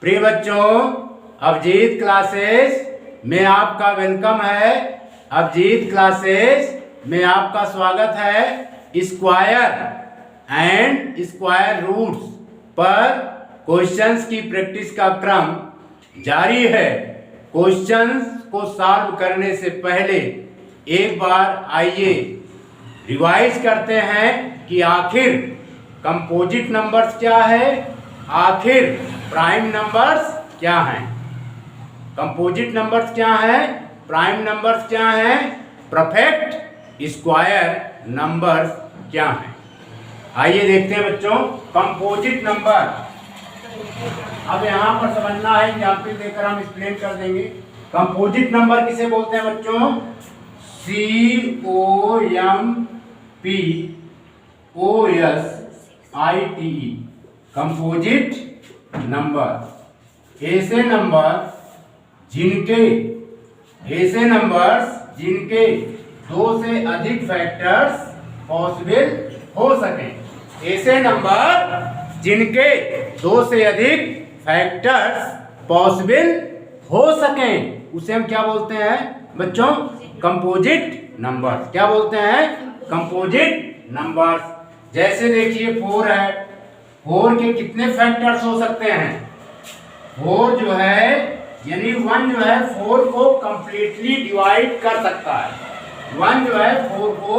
प्रिय बच्चों, अभिजीत क्लासेस में आपका वेलकम है। अभिजीत क्लासेस में आपका स्वागत है। स्क्वायर एंड स्क्वायर रूट्स पर क्वेश्चंस की प्रैक्टिस का क्रम जारी है। क्वेश्चंस को सॉल्व करने से पहले एक बार आइए रिवाइज करते हैं कि आखिर कंपोजिट नंबर्स क्या है, आखिर प्राइम नंबर्स क्या हैं। कंपोजिट नंबर्स क्या हैं, प्राइम नंबर्स क्या हैं, परफेक्ट स्क्वायर नंबर्स क्या हैं। आइए देखते हैं बच्चों कंपोजिट नंबर। अब यहाँ पर समझना है, एग्जाम्पल देकर हम एक्सप्लेन कर देंगे। कंपोजिट नंबर किसे बोलते हैं बच्चों? COMPOSITE composite number. ऐसे नंबर्स जिनके दो से अधिक फैक्टर्स पॉसिबल हो सकें। ऐसे नंबर जिनके दो से अधिक फैक्टर्स पॉसिबल हो सकें उसे हम क्या बोलते हैं बच्चों? Composite numbers. क्या बोलते हैं? Composite numbers. जैसे देखिए 4 है, 4 के कितने फैक्टर्स हो सकते हैं? 4 जो है यानी 1 जो है 4 को कंप्लीटली डिवाइड कर सकता है। 1 जो है 4 को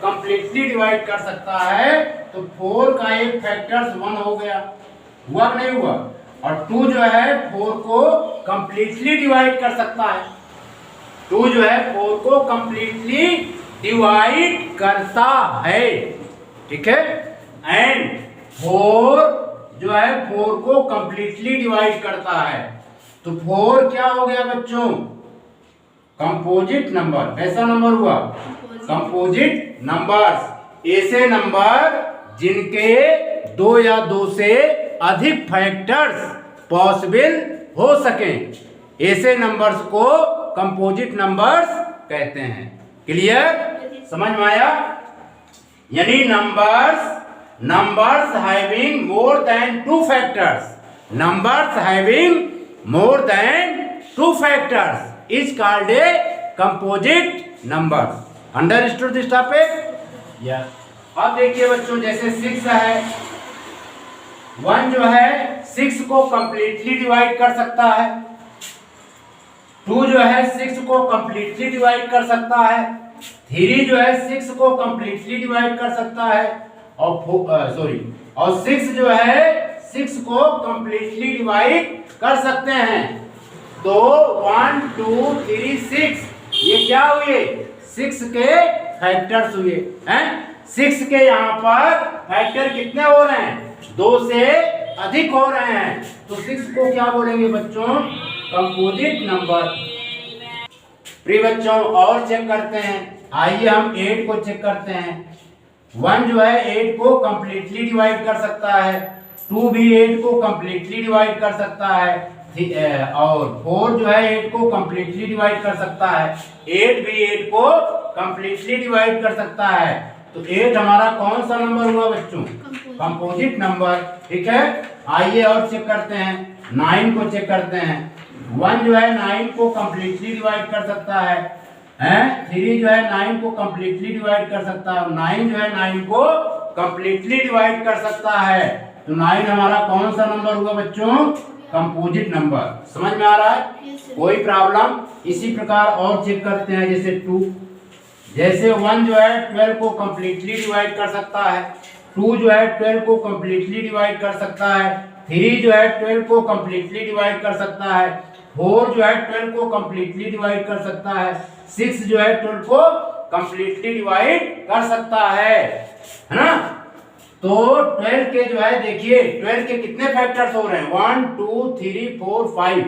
कंप्लीटली डिवाइड कर सकता है, तो 4 का एक फैक्टर्स 1 हो गया। हुआ कि नहीं हुआ? और 2 जो है 4 को कंप्लीटली डिवाइड कर सकता है। 2 जो है 4 को कंप्लीटली डिवाइड करता है, ठीक है। एंड 4 जो है 4 को कंप्लीटली डिवाइड करता है, तो 4 क्या हो गया बच्चों? Composite number. कैसा नंबर हुआ? Composite numbers. ऐसे नंबर जिनके 2 या 2 से अधिक फैक्टर्स पॉसिबल हो सकें, ऐसे नंबर्स को कंपोजिट नंबर्स कहते हैं। क्लियर? समझ में आया? यानी numbers having more than 2 factors, numbers having more than 2 factors is called a composite numbers. Understood this topic? Yes. अब देखिए बच्चों, जैसे 6 है, 1 जो है 6 को कंप्लीटली डिवाइड कर सकता है। 2 जो है 6 को कंप्लीटली डिवाइड कर सकता है। 3 जो है 6 को कंप्लीटली डिवाइड कर सकता है। और 6 जो है 6 को कंप्लीटली डिवाइड कर सकते हैं। तो 1 2 3 6 ये क्या हुए? 6 के फैक्टर्स हुए हैं। 6 के यहाँ पर फैक्टर कितने हो रहे हैं? 2 से अधिक हो रहे हैं, तो 6 को क्या बोलेंगे बच्चों? Composite number. प्रिय बच्चों, और चेक करते हैं। आइए हम 8 को चेक करते हैं। 1 जो है 8 को कंप्लीटली डिवाइड कर सकता है। 2 भी 8 को कंप्लीटली डिवाइड कर सकता है। और 4 जो है 8 को कंप्लीटली डिवाइड कर सकता है। 8 भी 8 को कंप्लीटली डिवाइड कर सकता है। तो 8 हमारा कौन सा नंबर हुआ बच्चों? कंपोजिट नंबर, ठीक है। आइए और चेक करते हैं। 9 को चेक करते हैं। 1 जो है 9 को कंप्लीटली डिवाइड कर सकता है। 3 जो है 9 को कंप्लीटली डिवाइड कर सकता है। 9 जो है 9 को कंप्लीटली डिवाइड कर सकता है। तो 9 हमारा कौन सा नंबर हुआ बच्चों? Composite number. समझ में आ रहा है? कोई प्रॉब्लम? इसी प्रकार और चेक करते हैं। जैसे 2, जैसे 1 जो है 12 को कंप्लीटली डिवाइड कर सकता है। 2 जो है 12 को कंप्लीटली डिवाइड कर सकता है। 3 जो है 12 को कंप्लीटली डिवाइड कर सकता है। 4 जो है 12 को कंप्लीटली डिवाइड कर सकता है। 6 जो है 12 को कंप्लीटली डिवाइड कर सकता है ना। तो 12 के जो है देखिए 12 के कितने फैक्टर्स हो रहे हैं? 1 2 3 4 5।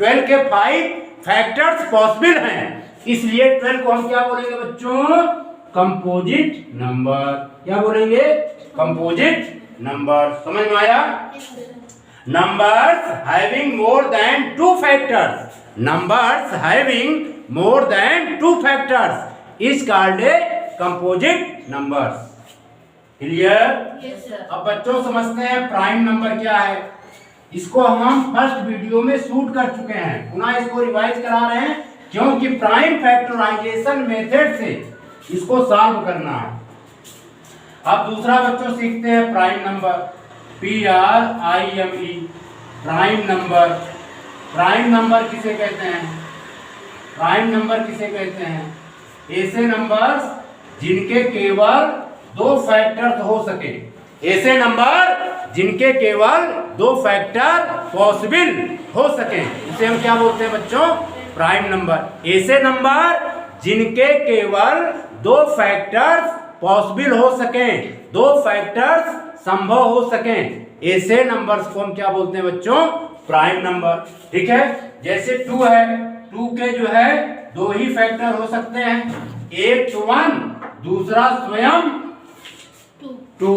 12 के 5 फैक्टर्स पॉसिबल हैं, इसलिए 12 को हम क्या बोलेंगे बच्चों? Composite number. क्या बोलेंगे? Composite number. समझ में आया? Numbers having more than 2 factors, numbers having more than 2 factors is called a composite numbers. Clear? Yes sir. अब बच्चों समझते हैं प्राइम नंबर क्या है। इसको हम फर्स्ट वीडियो में शूट कर चुके हैं, पुनः इसको रिवाइज करा रहे हैं क्योंकि प्राइम फैक्टराइजेशन मेथड से इसको सॉल्व करना है। अब दूसरा बच्चों सीखते हैं prime number, PRIME prime number. Prime number किसे कहते हैं? प्राइम नंबर किसे कहते हैं? ऐसे नंबर्स जिनके केवल दो फैक्टर हो सके, ऐसे नंबर जिनके केवल दो फैक्टर पॉसिबल हो सके, इसे हम क्या बोलते हैं बच्चों? Prime number. ऐसे नंबर जिनके केवल दो फैक्टर्स पॉसिबल हो सके, दो फैक्टर्स संभव हो सके, ऐसे नंबर्स को हम क्या बोलते हैं बच्चों? Prime number. ठीक है, जैसे 2 है, 2 के जो है दो ही फैक्टर हो सकते हैं, एक तो 1, दूसरा स्वयं 2,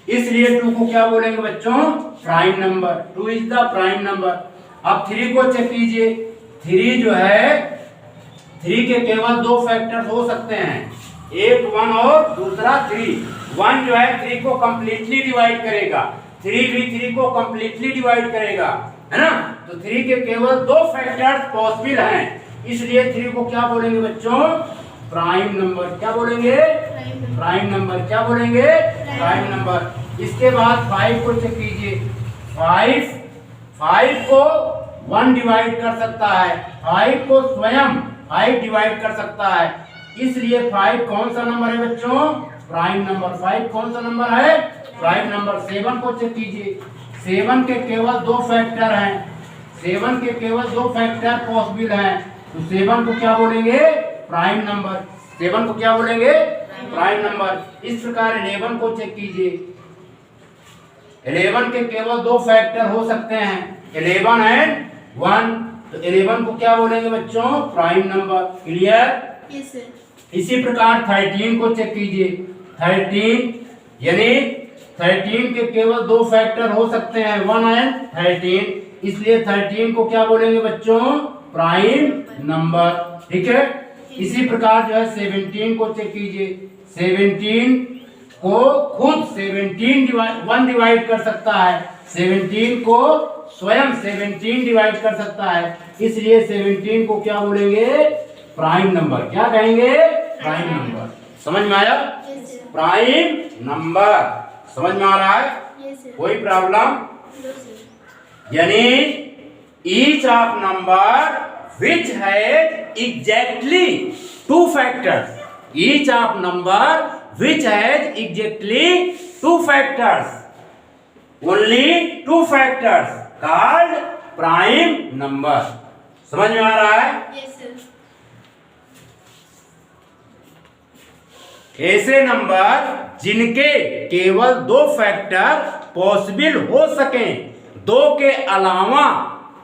इसलिए 2 को क्या बोलेंगे बच्चों? Prime number. 2 is the prime number. अब 3 को चेक कीजिए, 3 जो है 3 के केवल दो फैक्टर हो सकते हैं, एक 1 और दूसरा 3। 1 जो है 3 को कंप्लीटली डिवाइड करेगा, 3 भी 3 को कंप्लीटली डिवाइड करेगा, है ना? तो 3 के केवल दो फैक्टर्स पॉसिबल हैं, इसलिए 3 को क्या बोलेंगे बच्चों? Prime number. क्या बोलेंगे? Prime number. क्या बोलेंगे? Prime number. इसके बाद 5 को चेक कीजिए, 5 को 1 डिवाइड कर सकता है, 5 को स्वयं 5 डिवाइड कर सकता है, इसलिए 5 कौन सा नंबर है बच्चों? Prime number. 5 कौन सा नंबर है? Prime number. 7 को चेक कीजिए, 7 के केवल दो फैक्टर हैं, 7 के केवल दो फैक्टर पॉसिबल हैं, तो 7 को क्या बोलेंगे? Prime number. 7 को क्या बोलेंगे? Prime number. इस प्रकार 11 को चेक कीजिए, 11 के केवल दो फैक्टर हो सकते हैं, 11 एंड 1, तो 11 को क्या बोलेंगे बच्चों? Prime number. क्लियर? इसी प्रकार 13 को चेक कीजिए, 13 यानी 13 के केवल दो फैक्टर हो सकते हैं, 1 एंड 13, इसलिए 13 को क्या बोलेंगे बच्चों? Prime number. ठीक है, इसी प्रकार जो है 17 को चेक कीजिए, 17 को खुद 1 डिवाइड कर सकता है, 17 को स्वयं 17 डिवाइड कर सकता है, इसलिए 17 को क्या बोलेंगे? Prime number. क्या कहेंगे? Prime number. समझ में आया? प्राइम नंबर समझ में आ रहा है? कोई प्रॉब्लम? यानी each of number which has exactly 2 factors, each of number which has exactly 2 factors, only 2 factors called prime number। समझ में आ रहा है? Yes, sir। ऐसे नंबर जिनके केवल दो फैक्टर पॉसिबल हो सके, दो के अलावा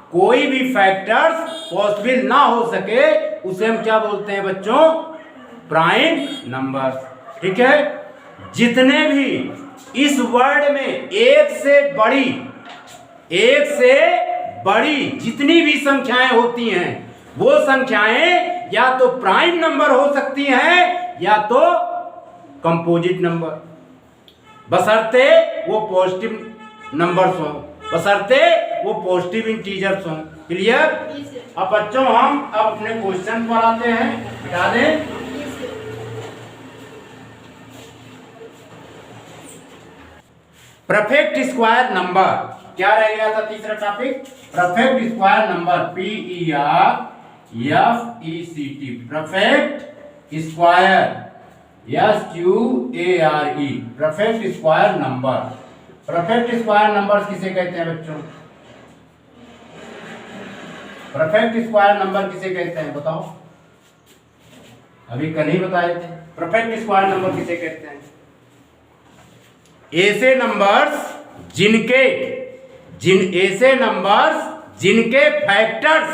कोई भी फैक्टर्स पॉसिबल ना हो सके, उसे हम क्या बोलते हैं बच्चों? Prime number. ठीक है, जितने भी इस वर्ड में एक से बड़ी जितनी भी संख्याएं होती हैं, वो संख्याएं या तो प्राइम नंबर हो सकती हैं या तो कंपोजिट नंबर, बशर्ते वो पॉजिटिव नंबर्स हो, बशर्ते वो पॉजिटिव इंटीजर्स हों। क्लियर? अब बच्चों हम अब अपने क्वेश्चन पर आते हैं, बता दें। परफेक्ट स्क्वायर नंबर क्या रह गया था? तीसरा topic perfect square number, PERFECT, perfect square, SQARE, perfect square number. Perfect square number किसे कहते हैं बच्चों? परफेक्ट स्क्वायर नंबर किसे कहते हैं बताओ? अभी कल ही बताए थे। परफेक्ट स्क्वायर नंबर किसे कहते हैं? ऐसे नंबर्स जिनके फैक्टर्स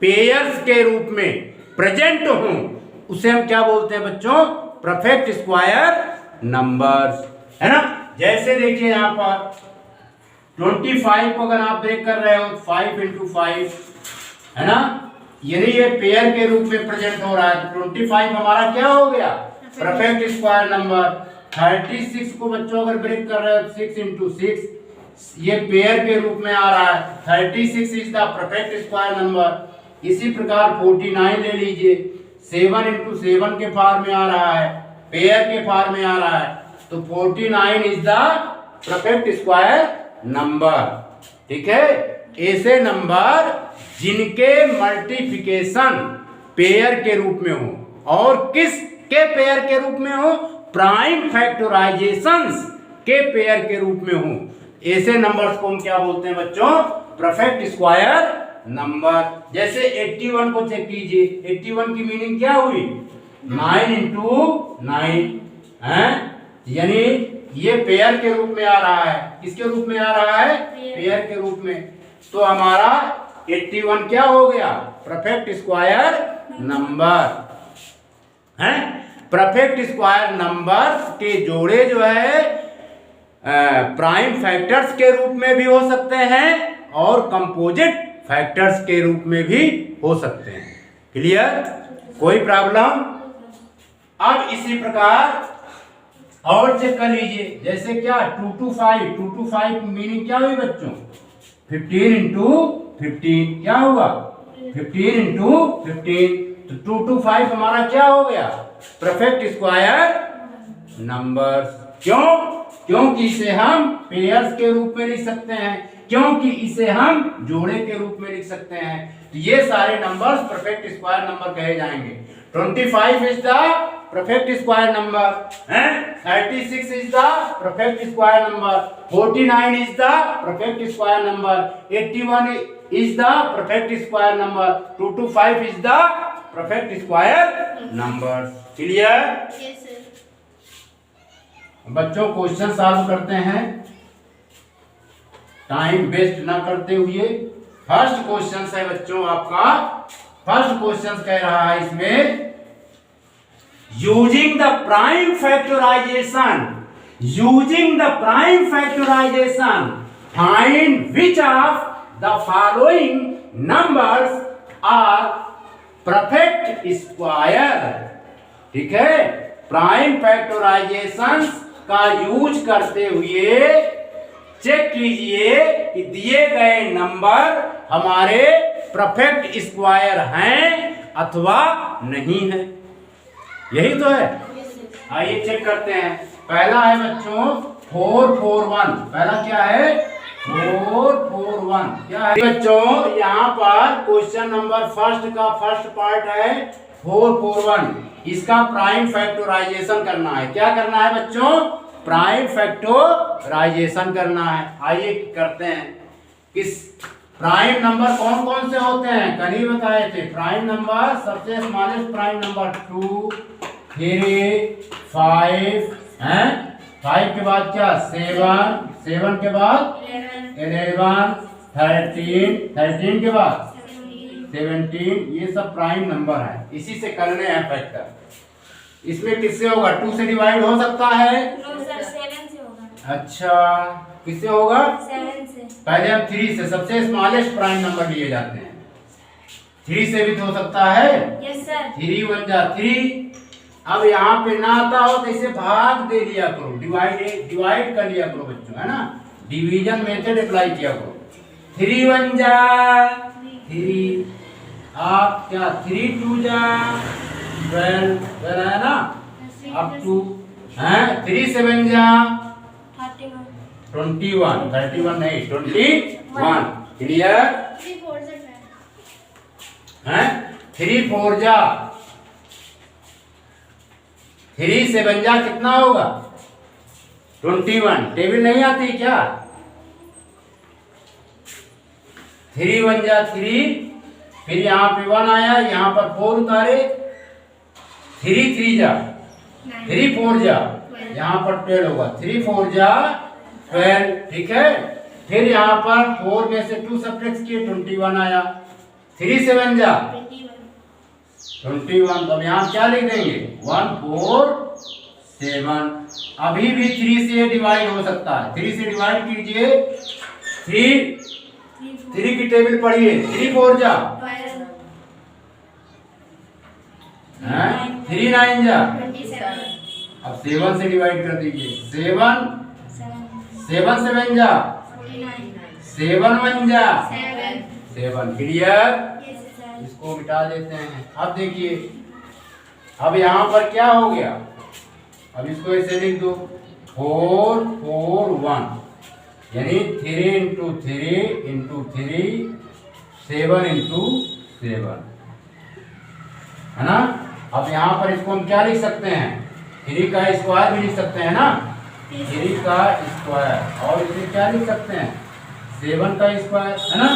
पेयर्स के रूप में प्रेजेंट हों, उसे हम क्या बोलते हैं बच्चों? परफेक्ट स्क्वायर नंबर्स, है ना? जैसे देखिए यहाँ पर 25 को अगर आप ब्रेक कर रहे हो 5 × 5, है ना, यानी ये पेयर के रूप में प्रेजेंट हो रहा है, 25 हमारा क्या हो गया? Perfect square number. 36 को बच्चों अगर ब्रेक कर रहे हो 6 × 6, ये पेयर के रूप में आ रहा है। 36 is the perfect square number. इसी प्रकार 49 ले लीजिए, 7 इंटू 7 के फॉर्म में आ रहा है, पेयर के फॉर्म में आ रहा है, तो 49 is the perfect square number. ठीक है, ऐसे नंबर जिनके मल्टीप्लिकेशन पेयर के रूप में हो और किसके पेयर के रूप में हो, प्राइम फैक्टराइजेशंस के पेयर के रूप में हो, ऐसे नंबर्स को हम क्या बोलते हैं बच्चों, परफेक्ट स्क्वायर नंबर। जैसे 81 को चेक कीजिए, 81 की मीनिंग क्या हुई, 9 इंटू 9 है, यानी ये पेयर के रूप में आ रहा है। किसके रूप में आ रहा है, पेयर के रूप में। तो हमारा 81 क्या हो गया, परफेक्ट स्क्वायर नंबर है। परफेक्ट स्क्वायर नंबर के जोड़े जो है प्राइम फैक्टर्स के रूप में भी हो सकते हैं और कंपोजिट फैक्टर्स के रूप में भी हो सकते हैं। क्लियर, कोई प्रॉब्लम। अब इसी प्रकार और चेक कर लीजिए, जैसे क्या 225 मीनिंग क्या हुई बच्चों, 15 इंटू 15 क्या हुआ, 15 इंटू 15, तो 225 हमारा क्या हो गया, परफेक्ट स्क्वायर नंबर। क्यों, क्योंकि इसे हम पेयर्स के रूप में लिख सकते हैं, क्योंकि इसे हम जोड़े के रूप में लिख सकते हैं। तो ये सारे नंबर्स परफेक्ट स्क्वायर नंबर कहे जाएंगे। 25 is the perfect square number है, 36 is the perfect square number, 49 is the perfect square number, 81 is the perfect square number, 225 is the perfect square number. Clear बच्चों, क्वेश्चन सॉल्व करते हैं time waste ना करते हुए। First question है बच्चों आपका, फर्स्ट क्वेश्चन कह रहा है इसमें, using the prime factorisation find which of the following numbers are perfect square. ठीक है, प्राइम फैक्टराइजेशन का यूज करते हुए चेक कीजिए कि दिए गए नंबर हमारे परफेक्ट स्क्वायर हैं अथवा नहीं है। यही तो है। आइए चेक करते हैं। पहला है बच्चों 441। पहला क्या है, 441 क्या है बच्चों, यहाँ पर क्वेश्चन नंबर फर्स्ट का फर्स्ट पार्ट है 441। इसका प्राइम फैक्टराइजेशन करना है। क्या करना है बच्चों, प्राइम फैक्टराइजेशन करना है। आइए करते हैं। किस प्राइम नंबर कौन कौन से होते हैं, कल ही बताए थे। प्राइम नंबर सबसे स्मॉलेस्ट प्राइम नंबर 2, 3, 5 हैं, 5 के बाद क्या 7, 7 के बाद 11, 13 के बाद 17, ये सब प्राइम नंबर है। इसी से करने हैं फैक्टर। इसमें किससे होगा, 2 से डिवाइड हो सकता है? नो सर, 7 से होगा। अच्छा, किससे होगा? 7 से। पहले हम 3 से, सबसे स्मॉलेस्ट प्राइम नंबर लिए जाते हैं। 3 से भी तो हो सकता है। Yes sir. 3 1 जा 3। अब यहाँ पे ना आता हो तो इसे भाग दे लिया करो, डिवाइड कर लिया करो बच्चों, है ना, डिवीजन मेथड अप्लाई किया करो। 3 1 जा 3, आप क्या 3 2 जा 12 है ना, अब 2 हैं, 3 7 जा 21, 31 नहीं 21। क्लियर हैं, 3 4 जा 3 7 जा कितना होगा 21। टेबल नहीं आती क्या, 3 1 जा 3, फिर यहाँ पे 1 आया, यहाँ पर 4 उतारे, 3 3 जा 3 4 जा, यहाँ पर 12 होगा, 3 4 जा 12। ठीक है, फिर यहाँ पर 4 में से 2 सब्ट्रैक्ट किए, 21 आया, 3 7 जा 21। तो यहाँ क्या लिख देंगे 1 4 7। अभी भी 3 से डिवाइड हो सकता है, 3 से डिवाइड कीजिए, 3 की टेबल पढ़िए, 3 4 जा 3 9 जा, अब 7 से डिवाइड कर दीजिए, 7 7 7 जा 7 1 जा 7, क्लियर। Yes sir. इसको मिटा देते हैं। अब देखिए, अब यहाँ पर क्या हो गया, अब इसको ऐसे लिख दो 4 4 1, यानी 3 इंटू 3 इंटू 3 7 इंटू 7, है ना। अब यहाँ पर इसको हम क्या लिख सकते हैं, 3 का स्क्वायर भी लिख सकते हैं ना, 3 का स्क्वायर, और इसे क्या लिख सकते हैं 7 का स्क्वायर, है ना।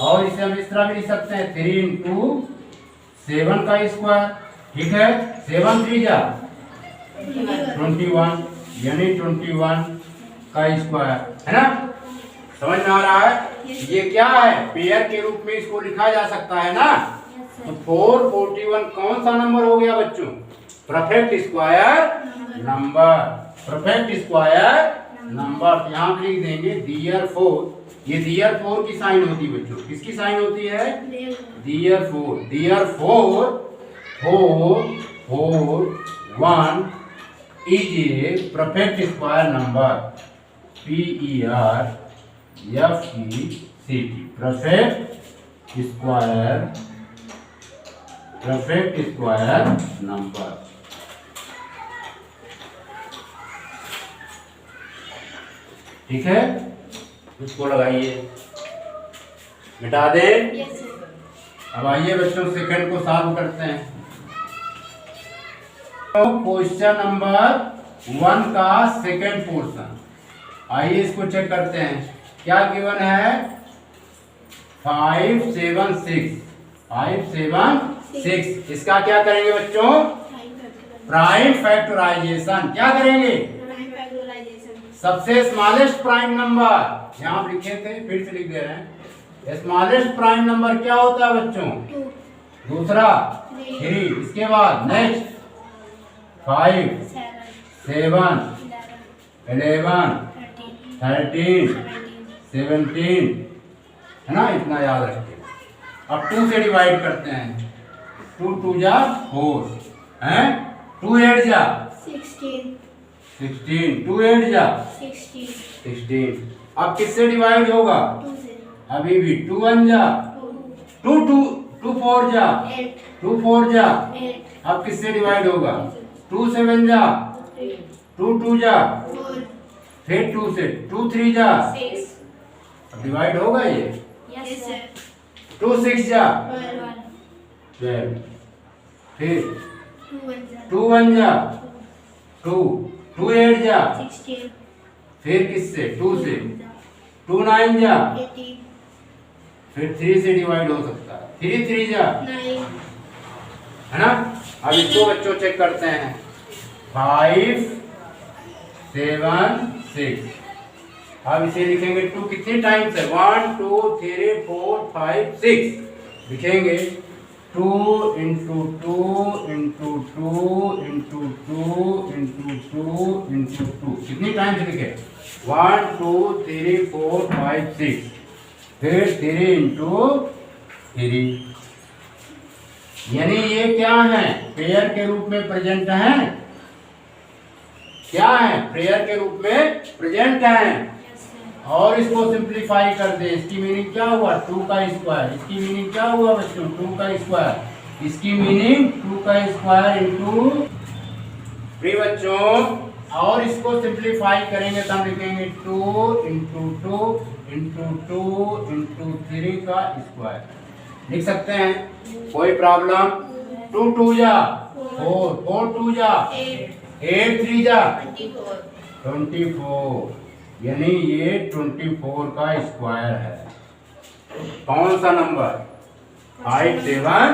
और इसे हम इस तरह भी लिख सकते हैं 3 इंटू 7 का स्क्वायर, ठीक है। 7 3 जा 21, यानी 21 का स्क्वायर, है ना। समझ में आ रहा है। ये क्या है, पेयर के रूप में इसको लिखा जा सकता है ना। तो 441 कौन सा नंबर हो गया बच्चों, perfect square number, perfect square number. तो यहाँ पे लिख देंगे दियर 4, ये दियर 4 की साइन होती है बच्चों, किसकी साइन होती है, दियर 4, दियर 4 4 4 1 is a perfect square number, PERFECT, perfect square number. ठीक है, इसको लगाइए, मिटा दें। Yes sir. अब आइए बच्चों सेकंड को सॉल्व करते हैं। तो क्वेश्चन नंबर 1 का सेकंड पोर्शन, आइए इसको चेक करते हैं। क्या गिवन है, 5 7 6, 5 7 6। इसका क्या करेंगे बच्चों, प्राइम फैक्टराइजेशन। क्या करेंगे, सबसे स्मॉलेस्ट प्राइम नंबर, यहाँ आप लिखे थे फिर से लिख दे रहे हैं। स्मॉलेस्ट प्राइम नंबर क्या होता है बच्चों, दूसरा 3, इसके बाद नेक्स्ट 5 7 11 13 17, है ना, इतना याद रखिए। अब 2 से डिवाइड करते हैं, 2 2 जा 4, हैं 2 8 जा 16, 2 8 जा 16। अब किससे डिवाइड होगा, अभी भी 2 1 जा 2 2 2 4 जा 2 4 जा। अब किससे डिवाइड होगा, 2 7 जा 2 2 जा, फिर 2 से 2 3 जा, अब डिवाइड होगा ये, यस सर। 2 6 जा 12, फिर 2 1 जा 2 2 8 जा, फिर किससे 2 से 2 9 जा, फिर 3 से डिवाइड हो सकता है, 3 3 जा, है ना। अब इसको बच्चों चेक करते हैं, 5 7 6। अब इसे लिखेंगे 2 कितने टाइम्स है, 1 2 3 4 5 6 लिखेंगे। 2 into 2 into 2 into 2 into 2 into 2, कितनी टाइम्स लिखे, 1 2 3 4 5 6, फिर 3 इंटू 3, यानी ये क्या है, पेयर के रूप में प्रेजेंट है। क्या है, पेयर के रूप में प्रेजेंट है। और इसको सिंप्लीफाई कर दे, इसकी मीनिंग क्या हुआ, 2 का स्क्वायर। इसकी मीनिंग क्या हुआ बच्चों, 2 का स्क्वायर। इसकी मीनिंग 2 का स्क्वायर इंटू 3 बच्चों। और इसको सिंप्लीफाई करेंगे तो हम लिखेंगे 2 इंटू 2 इंटू 2 इंटू 3 का स्क्वायर लिख सकते हैं, कोई प्रॉब्लम। 2 2 जा 4, 4 2 जा 8 3 जा 24, यानी ये 24 का स्क्वायर है। कौन सा नंबर, 5 7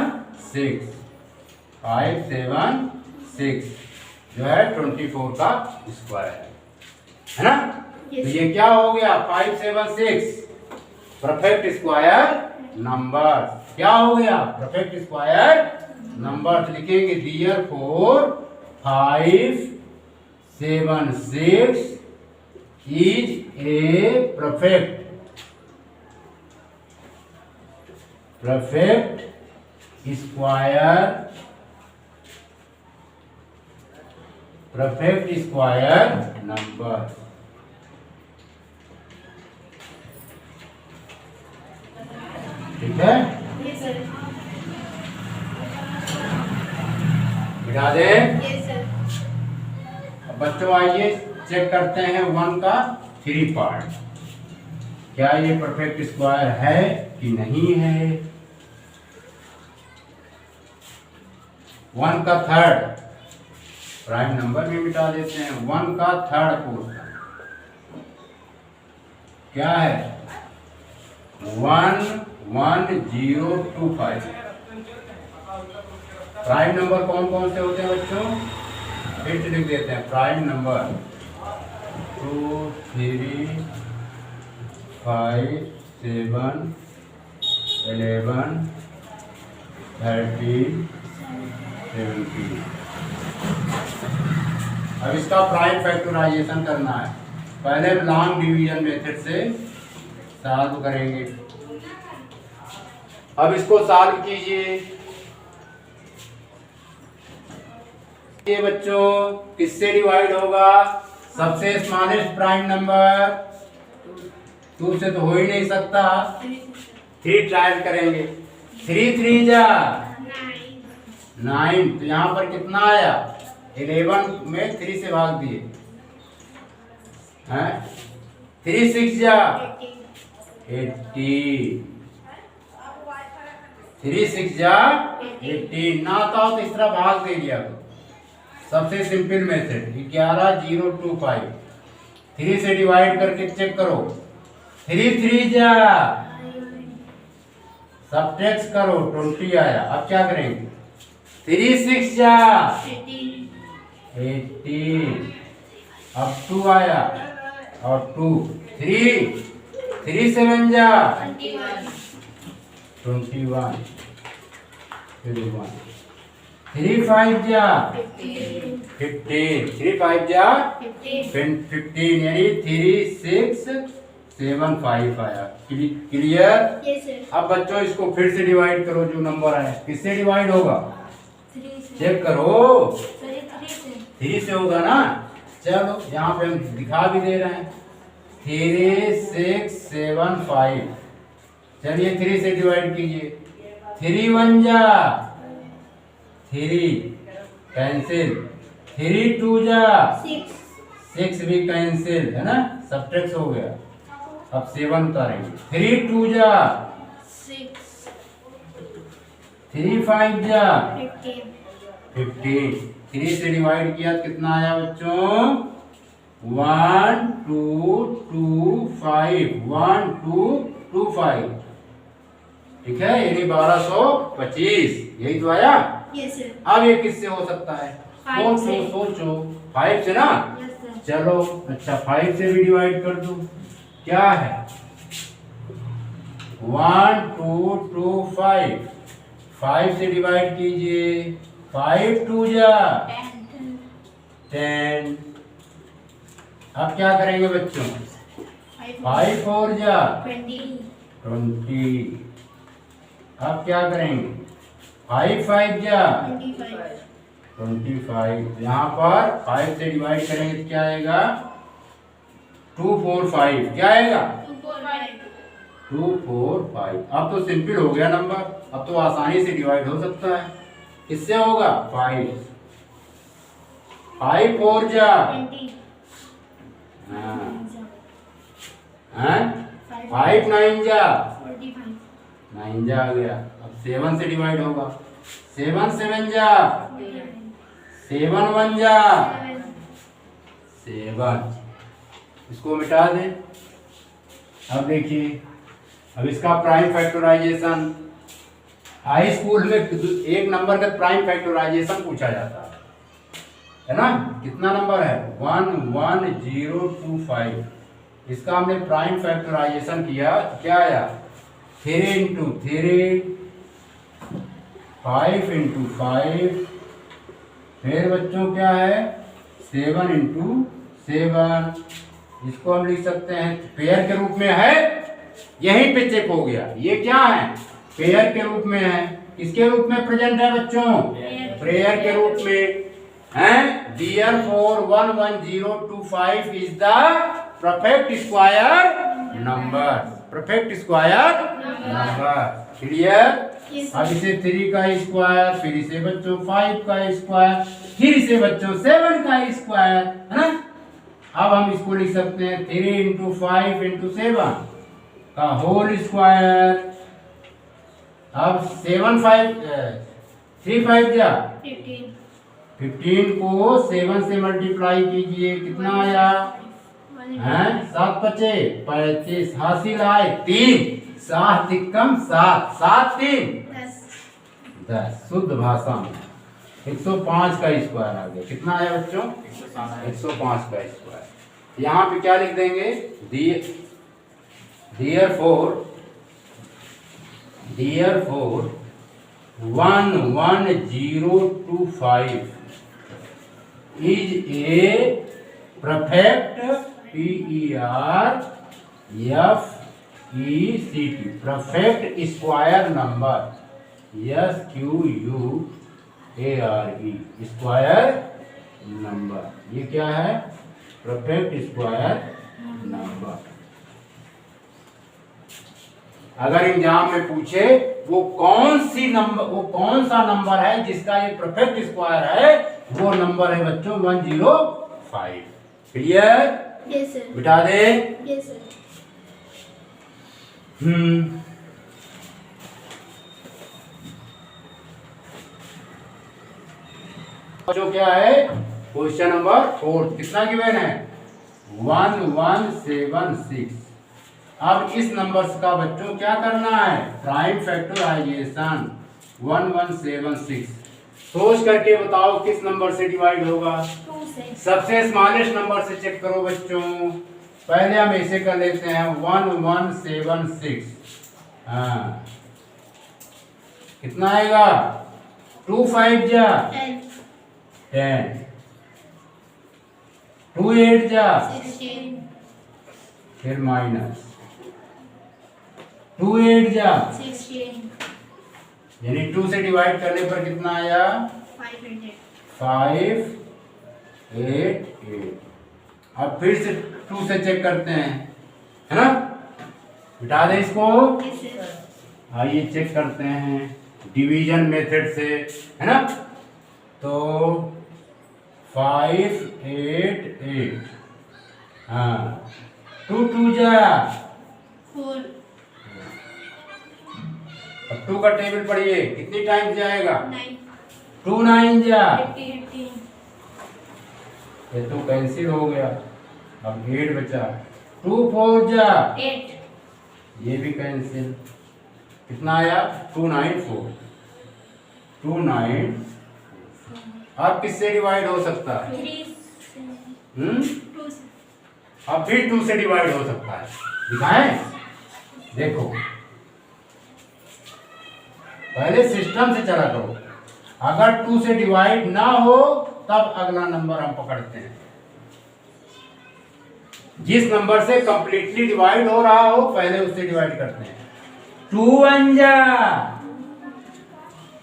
6, 5 7 6 जो है 24 का स्क्वायर है ना। तो ये क्या हो गया, 5 7 6 परफेक्ट स्क्वायर नंबर। क्या हो गया, परफेक्ट स्क्वायर नंबर। तो लिखेंगे therefore 5 7 6 is a perfect square number। ठीक है, Yes, sir. मिटा दे। Yes, sir. अब बच्चों आइए चेक करते हैं 1 का 3 पार्ट, क्या ये परफेक्ट स्क्वायर है कि नहीं है। 1 का थर्ड प्राइम नंबर में मिटा देते हैं। 1 का थर्ड पोर्शन क्या है, 1 1 0 2 5। प्राइम नंबर कौन कौन से होते हैं बच्चों, फिर से लिख देते हैं। Prime number 2 3 5 7 11 13 17। अब इसका प्राइम फैक्टराइजेशन करना है। पहले लॉन्ग डिवीजन मेथड से सॉल्व करेंगे। अब इसको सॉल्व कीजिए। ये बच्चों किससे डिवाइड होगा, सबसे स्मॉलेस्ट प्राइम नंबर 2 से तो हो ही नहीं सकता। 3 ट्रायल करेंगे। 3 3 जा 9, तो यहाँ पर कितना आया, 11 में 3 से भाग दिए हैं। 3 6 जा 18, 3 6 जा 18 ना था तो इस तरह भाग दे दिया। तो सबसे सिंपल मेथड 11 0 2 5, 3 से डिवाइड करके चेक करो। 3 3 जा सबट्रैक्ट करो 20 आया। अब क्या करेंगे, 3 6 जा 18, अब 2 आया और 2 3 3 7 जा 21 फिर 1 3 5 जा 15, 3 5 जा 15 यानी 3 6 7 5 आया। क्लियर। Yes, sir. अब बच्चों इसको फिर से डिवाइड करो, जो नंबर आए किससे डिवाइड होगा 3 से. चेक करो। Sorry, 3 से. 3 से होगा ना, चलो यहाँ पे हम दिखा भी दे रहे हैं। 3 6 7 5, चलिए 3 से डिवाइड कीजिए। 3 1 जा 3 कैंसिल, 3 2 जा 6. 6 भी कैंसिल है ना, सब्ट्रैक्ट हो गया। अब 7 उतारेंगे। 3 2 जा 6. 3 5 जा 15. 15, 3 से डिवाइड किया तो कितना आया बच्चों, 1 2 2 5, 1 2 2 5, ठीक है, यानी 1225, यही तो आया। Yes, sir. अब ये किससे हो सकता है, 5 से. सोचो 5 से ना। Yes, sir. चलो अच्छा 5 से भी डिवाइड कर दो, क्या है 1 2 2 5, 5 से डिवाइड कीजिए। 5 2 जा 10। अब क्या करेंगे बच्चों, 5 4 जा 20। अब क्या करेंगे, 5 5 जा 25। यहाँ पर 5 से डिवाइड करेंगे तो क्या आएगा, 2 4 5, क्या आएगा 2 4 5। अब तो सिंपल हो गया नंबर, अब तो आसानी से डिवाइड हो सकता है। किससे होगा, 5 5 4 जा 5 9 जा 9 जा आ गया। अब 7 से डिवाइड होगा। 7 7 जा 7 1 जा 7, इसको मिटा दें। अब देखिए, अब इसका प्राइम फैक्टराइजेशन, हाई स्कूल में एक नंबर का प्राइम फैक्टराइजेशन पूछा जाता है ना। कितना नंबर है, 1 1 0 2 5। इसका हमने प्राइम फैक्टराइजेशन किया तो क्या आया, 3 इंटू 3, 5 इंटू 5, फिर बच्चों क्या है 7 इंटू 7। इसको हम लिख सकते हैं पेयर के रूप में है, यहीं पे चेक हो गया। ये क्या है, पेयर के रूप में है। किसके रूप में प्रेजेंट है बच्चों, पेयर के रूप में है। Therefore 1 1 0 2 5 is the perfect square number. Perfect square number. Clear? Yes, अब इसे 3 का स्क्वायर, फिर इसे बच्चों 5 का स्क्वायर, फिर इसे बच्चों 7 का स्क्वायर, है ना? अब हम इसको लिख सकते हैं 3 इंटू 5 इंटू 7 का होल स्क्वायर। अब 3 5 जा 15. 15 को 7 से मल्टीप्लाई कीजिए, कितना आया? हैं 7 बचे 35, हासिल आए 3, 7 तिक्कम 7, 7 3 10। शुद्ध भाषा में 105 का स्क्वायर आ गया। कितना आया बच्चों? 105 का स्क्वायर। यहाँ पे क्या लिख देंगे? therefore 11025 is a perfect perfect square number square square number. ये क्या है? Perfect square number. अगर एग्जाम में पूछे वो कौन सा नंबर है जिसका ये परफेक्ट स्क्वायर है, वो नंबर है बच्चों 105। क्लियर? Yes, sir. बिठा दे। Yes, sir. जो क्या है? क्वेश्चन नंबर 4 कितना गिवन है? 1176। अब इस नंबर्स का बच्चों क्या करना है? Prime factorisation 1176। सोच करके बताओ किस नंबर से डिवाइड होगा? 2 से. सबसे स्मॉलेस्ट नंबर से चेक करो बच्चों। पहले हम ऐसे कर लेते हैं 1176। हाँ कितना आएगा? 2 5 जा 10. 10, 2 8 जा 16. फिर माइनस 2 8 जा 16. यानी 2 से डिवाइड करने पर कितना आया? 500. 5 8 8। अब फिर से 2 से चेक करते हैं, है ना? बिठा दे इसको। Yes, sir. आइए चेक करते हैं डिवीजन मेथड से, है ना? तो 5 8 8। हाँ 2 2 जा 4. अब 2 का टेबल पढ़िए, कितनी टाइम जाएगा? 9. 2 9 जा 18. ये तो कैंसिल हो गया। अब 8 बचा। 2 4 जा 8. ये भी कैंसिल। कितना आया? 2 9 4। 2 9। अब किससे डिवाइड हो सकता है? 3. 2 से. अब फिर 2 से डिवाइड हो सकता है। दिखाएं? देखो पहले सिस्टम से चला करो। अगर 2 से डिवाइड ना हो तब अगला नंबर हम पकड़ते हैं। जिस नंबर से कंप्लीटली डिवाइड हो रहा हो पहले उससे डिवाइड करते हैं। 2 1 जा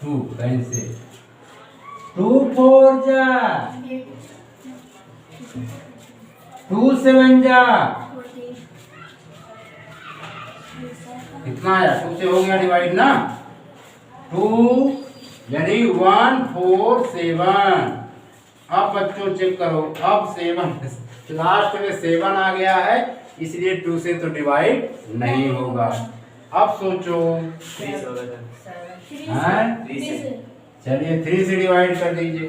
2 कैंसिल। 2 4 जा 2 7 जा। 14. कितना आया? 2 से हो गया डिवाइड ना। 2 यानी 1 4 7। अब बच्चों चेक करो, अब 7 लास्ट में 7 आ गया है, इसलिए 2 से तो डिवाइड नहीं होगा। अब सोचो, हैं? चलिए 3 से डिवाइड कर दीजिए।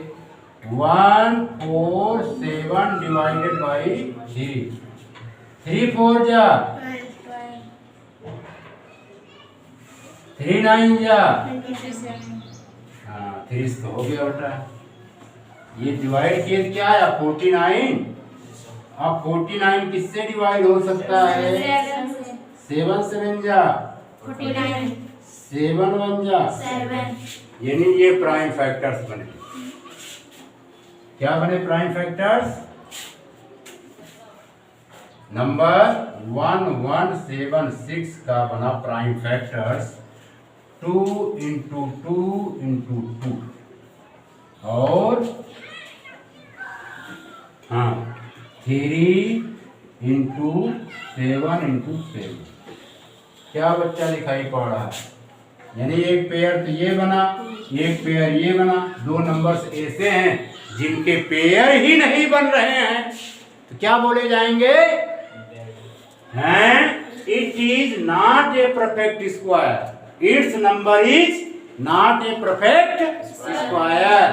1 4 7 डिवाइडेड बाई 3। 3 4 जा 3 9 जा। 27. हाँ 3 तो हो गया बेटा। ये डिवाइड किए तो क्या आया? 49। अब 49 किससे डिवाइड हो सकता है? 7 7 जा 49. 7 1 जा। 7. यानी ये प्राइम फैक्टर्स बने। क्या बने प्राइम फैक्टर्स? नंबर 1176 का बना प्राइम फैक्टर्स 2 इंटू 2 इंटू 2 और हाँ 3 इंटू 7 इंटू 7। क्या बच्चा दिखाई पड़ रहा है? यानी एक पेयर तो ये बना, एक पेयर ये बना। दो नंबर्स ऐसे हैं जिनके पेयर ही नहीं बन रहे हैं, तो क्या बोले जाएंगे? हैं, it is not a perfect square, it's number is not a perfect square.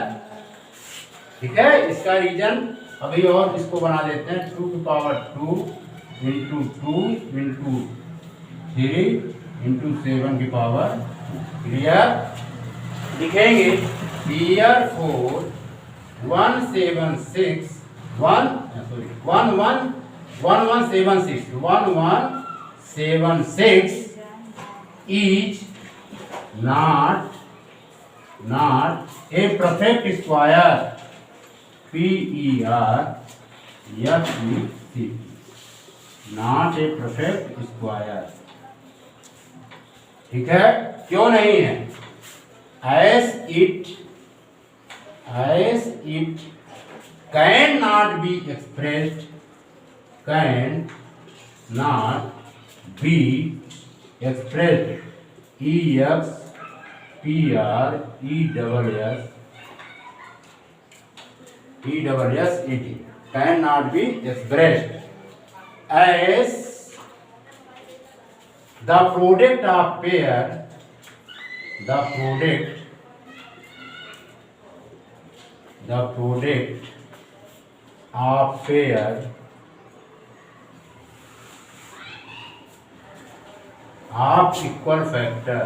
ठीक है, इसका रीजन अभी और इसको बना देते हैं। 2 की पावर 2 इंटू 2 इंटू 3 इंटू 7 की पावर। क्लियर? लिखेंगे year 4 1176 is not a perfect square. PERFECT, not a perfect square. ठीक है, क्यों नहीं है? as it cannot be expressed EXPRESSED cannot be expressed as the product of pair of equal factor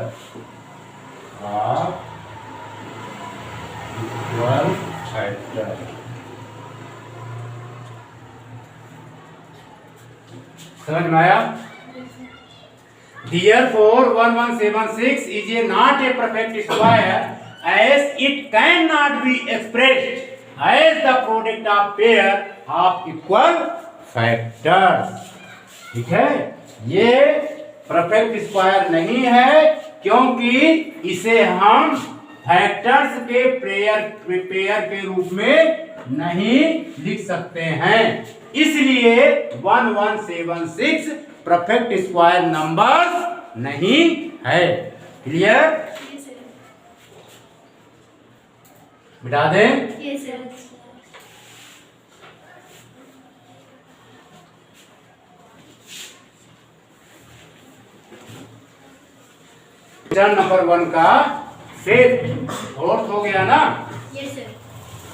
समझ में आया? Therefore 1176 is not a perfect square as it cannot be expressed as the product of pair of equal factors. ठीक है, ये perfect square नहीं है क्योंकि इसे हम फैक्टर्स के पेयर के रूप में नहीं लिख सकते हैं, इसलिए 1176 परफेक्ट स्क्वायर नंबर नहीं है। क्लियर? बिठा दें? नंबर 1 का फिफ्थ फोर्थ हो गया ना?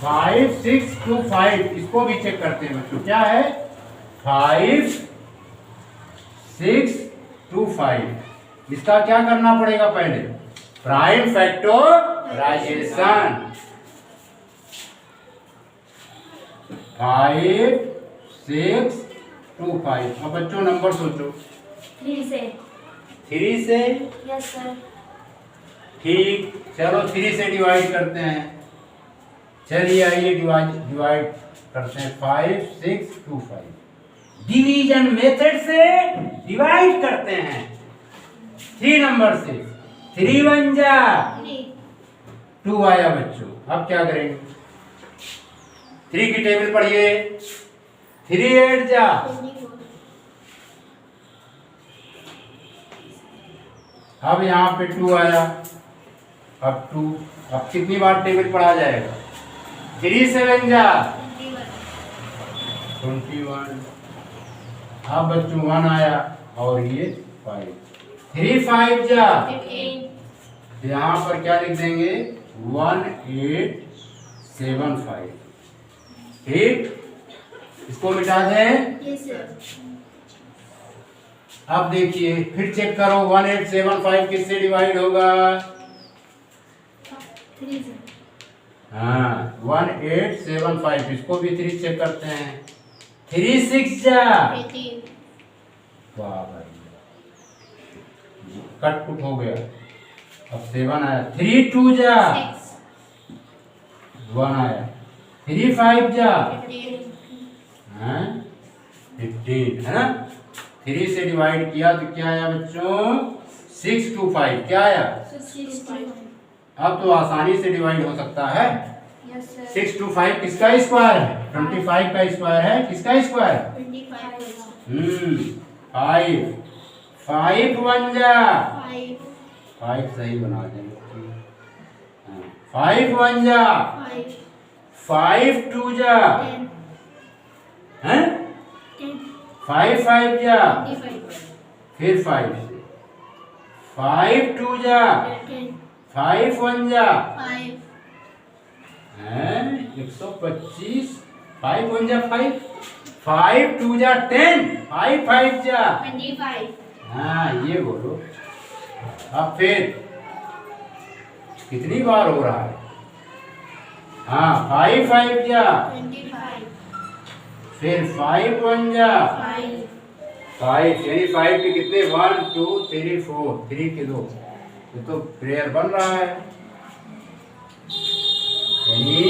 5 6 2 5, इसको भी चेक करते हैं बच्चों। क्या है? 5 6 2 5, इसका क्या करना पड़ेगा? पहले प्राइम फैक्टराइजेशन। 5 6 2 5। अब बच्चों नंबर सोचो। 3 से। 3 से? Yes sir. ठीक, चलो 3 से डिवाइड करते हैं। चलिए आइए डिवाइड करते हैं। 5 6 2 5, डिवीजन मेथड से डिवाइड करते हैं। 3 नंबर से 3 1 जा 2 आया बच्चों। अब क्या करेंगे? 3 की टेबल पढ़िए। 3 8 जा, अब यहाँ पे 2 आया। अब 2, अब कितनी बार टेबल पढ़ा जाएगा? 3 7 जा 21। अब बच्चों 1 आया और ये 5। 3 5 जा, यहाँ पर क्या लिख देंगे? 1 8 7 5। ठीक, इसको मिटा दें। अब देखिए, फिर चेक करो 1 8 7 5 किससे डिवाइड होगा? 3 से। हाँ, 1 8 7 5, इसको भी 3 चेक करते हैं। 3 6 जा 18। वाह भाई, कट पुट हो गया। अब 7 आया। 3 2 जा 1 आया। 3 5 जा 15, है ना? 3 से डिवाइड किया तो क्या आया बच्चों? 6 2 5, क्या आया? 65। अब तो आसानी से डिवाइड हो सकता है। Yes sir. 6 2 5 किसका स्क्वायर है? 25 का स्क्वायर है। किसका स्क्वायर? 25। 5 5 1 जा 5 5 सही बना देंगे। 5 1 जा 5 5 2 जा 10 हैं 10 5 5 जा 25 फिर 5 से 5 2 जा 10 5 1 जा 5 हैं 125 5 1 जा 5 5 2 जा 10 5 5 जा 25 हाँ ये बोलो। अब फिर कितनी बार हो रहा है? हाँ 5 5 जा 25 फिर 5 1 जा 5 5 यानी 5 के कितने 1 2 3 4 3 के 2 ये तो प्रेयर बन रहा है यानी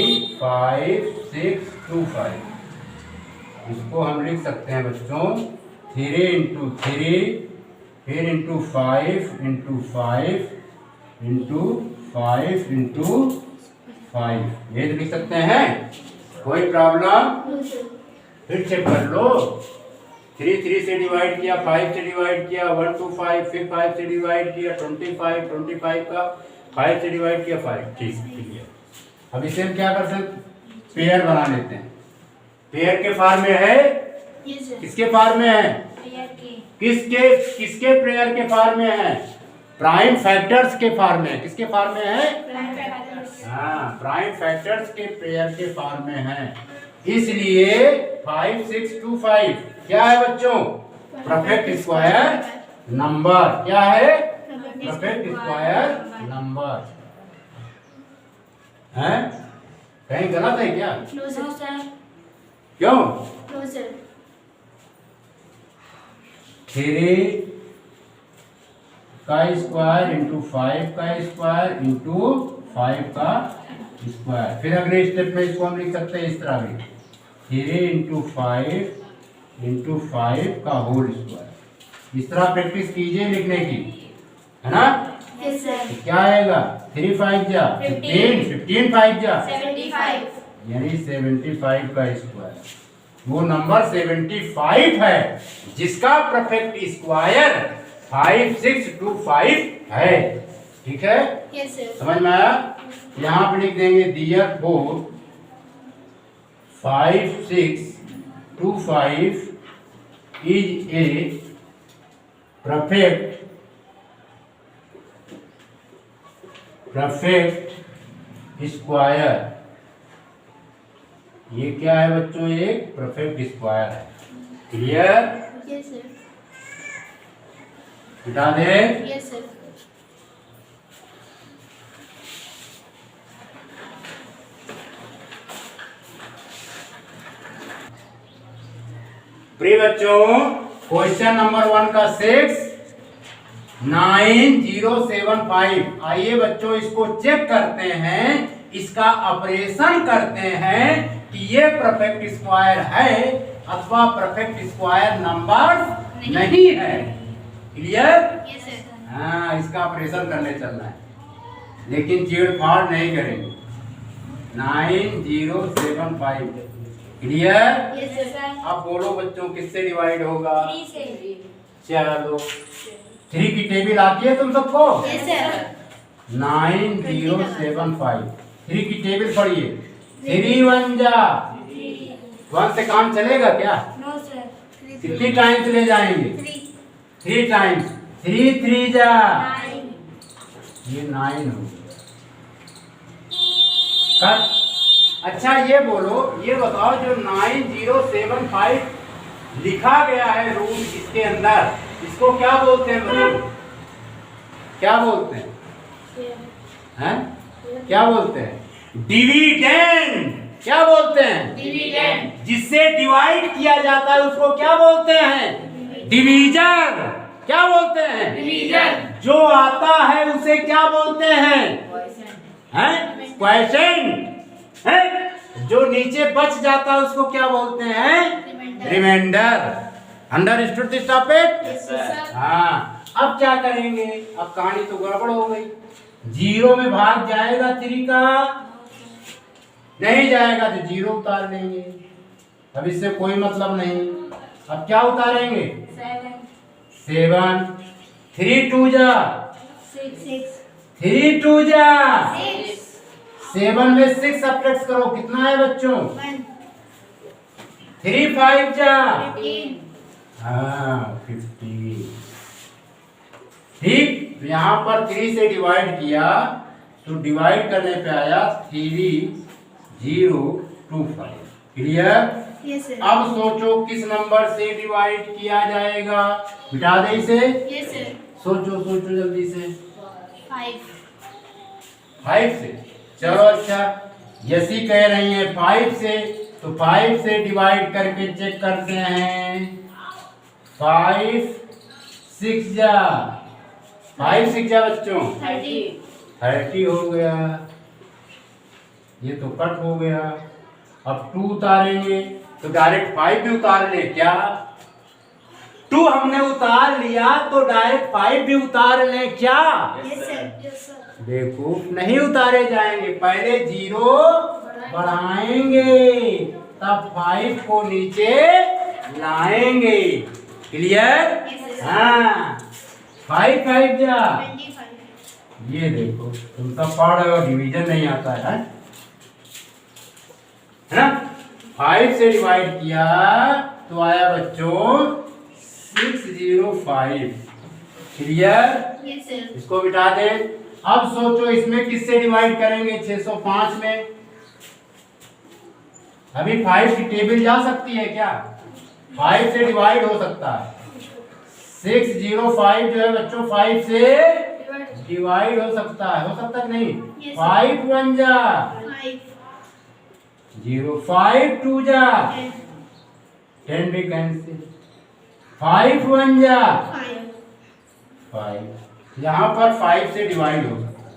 5 6 2 5 इसको हम लिख सकते हैं बच्चों 3 इंटू 3 फिर इंटू 5 इंटू 5 इंटू 5 इंटू 5 ये तो लिख सकते हैं। कोई प्रॉब्लम? No sir. फिर चेक कर लो 3 3 से डिवाइड किया 5 से डिवाइड किया 1 2 5 फिर 5 से डिवाइड किया 25 25 का 5 से डिवाइड किया 5 ठीक है। अब इसे हम क्या कर सकते पेयर बना लेते हैं। पेयर के फॉर्म में है Yes sir. किसके फॉर्म में है Prayer के किसके पेयर के फॉर्म में है प्राइम फैक्टर्स के फॉर्म में किसके फॉर्म में है prime factors. हाँ प्राइम फैक्टर्स के पेयर के फॉर्म में है इसलिए 5 6 2 5 क्या है बच्चों परफेक्ट स्क्वायर नंबर क्या है परफेक्ट स्क्वायर नंबर है कहीं गलत है क्या No sir. क्यों No sir. 3 का स्क्वायर इंटू 5 का स्क्वायर इंटू 5 का स्क्वायर फिर अगले स्टेप में इसको हम लिख सकते हैं इस तरह भी 3 इंटू 5 इंटू 5 का होल स्क्वायर इस तरह प्रैक्टिस कीजिए लिखने की है ना। Yes sir. तो क्या आएगा 3 5 जा 15 15 5 जा 75 यानी 75 का स्क्वायर वो नंबर 75 है जिसका परफेक्ट स्क्वायर 5 6 2 5 है ठीक है Yes sir. समझ में आया। यहाँ पे लिख देंगे दियर 5 6 2 5 इज ए परफेक्ट स्क्वायर ये क्या है बच्चों एक परफेक्ट स्क्वायर है क्लियर Yes sir. हटा दे Yes sir. प्रिय बच्चों क्वेश्चन नंबर 1 का 6 9075 आइए बच्चों इसको चेक करते हैं इसका ऑपरेशन करते हैं कि ये परफेक्ट स्क्वायर है अथवा परफेक्ट स्क्वायर नंबर नहीं है क्लियर Yes sir. हाँ इसका ऑपरेशन करने चलना है लेकिन चीड़-फाड़ नहीं करेंगे 9075 क्लियर। Yes sir. अब बोलो बच्चों किससे डिवाइड होगा 3 से चलो 3 की टेबल आती है तुम सबको Yes sir. 9075 3 की टेबल पढ़िए 3 1 जा 1 से काम चलेगा क्या No sir. कितनी टाइम्स ले जाएंगे 3 3 टाइम्स 3 3 जा 9 ये 9 हो गया कट। अच्छा ये बोलो ये बताओ जो 9075 लिखा गया है रूल इसके अंदर इसको क्या बोलते हैं बच्चों क्या बोलते हैं हैं क्या बोलते हैं डिविडेंड क्या बोलते हैं डिविडेंड जिससे डिवाइड किया जाता है उसको क्या बोलते हैं डिवीजन क्या बोलते हैं डिवीजन जो आता है उसे क्या बोलते हैं हैं क्वेश्चन है जो नीचे बच जाता है उसको क्या बोलते हैं remainder understood this topic Yes sir. हाँ अब क्या करेंगे अब कहानी तो गड़बड़ हो गई 0 में भाग जाएगा 3 का नहीं जाएगा तो 0 उतार लेंगे अब इससे कोई मतलब नहीं अब क्या उतारेंगे 7 7 3 2 जा, 6 3 2 जा, 6 7 में 6 सब्ट्रैक्ट करो, कितना है बच्चों? 1 3 5 जा, 15 हाँ 50। ठीक, तो यहाँ पर 3 से डिवाइड किया तो डिवाइड करने पे आया 3025। क्लियर? यस सर अब सोचो किस नंबर से डिवाइड किया जाएगा, मिटा दे इसे। यस सर सोचो सोचो जल्दी से। 5 5 से, चलो अच्छा, यसी कह रही है 5 से, तो 5 से डिवाइड करके चेक करते हैं। 5 6 जा, 5 6 जा बच्चों, 30 हो गया, ये तो कट हो गया। अब 2 उतारेंगे तो डायरेक्ट 5 भी उतार ले क्या? 2 हमने उतार लिया तो डायरेक्ट 5 भी उतार ले क्या? यस सर देखो नहीं उतारे जाएंगे, पहले 0 बढ़ाएंगे तब 5 को नीचे लाएंगे। क्लियर? Yes, sir. हाँ 5 5 जा, 25 ये देखो तुम सब पढ़ रहे हो, डिवीजन नहीं आता है ना? 5 से डिवाइड किया तो आया बच्चों 605। क्लियर? यस सर इसको बिठा दे। अब सोचो इसमें किससे डिवाइड करेंगे? 605 में। अभी 5 की टेबल जा सकती है क्या? 5 से डिवाइड हो सकता है। 605 जो है बच्चों 5 से डिवाइड हो सकता है, हो सकता कि नहीं? Yes, 5 1 जा, 5 0 5 2 जा, 10 भी कैंसिल, 5 1 जा, 5। यहाँ पर 5 से डिवाइड हो सकता है।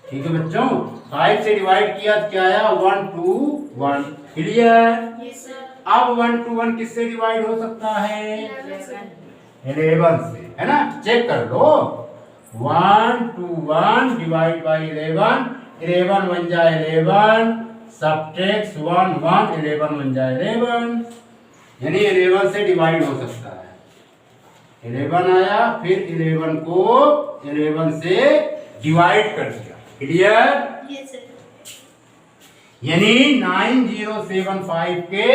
ठीक है बच्चों, 5 से डिवाइड किया तो क्या आया? 1 2 1। क्लियर? यस सर अब 1 2 1 किससे डिवाइड हो सकता है? 11 से, है ना? चेक कर लो। 1 2 1 डिवाइड बाई 11, 11 1 जा 11, सब्ट्रैक्ट 1 1, 11 1 जा 11, यानी 11 से डिवाइड हो सकता है। 11 आया, फिर 11 को 11 से डिवाइड कर दिया। क्लियर? यस सर यानी 9075 के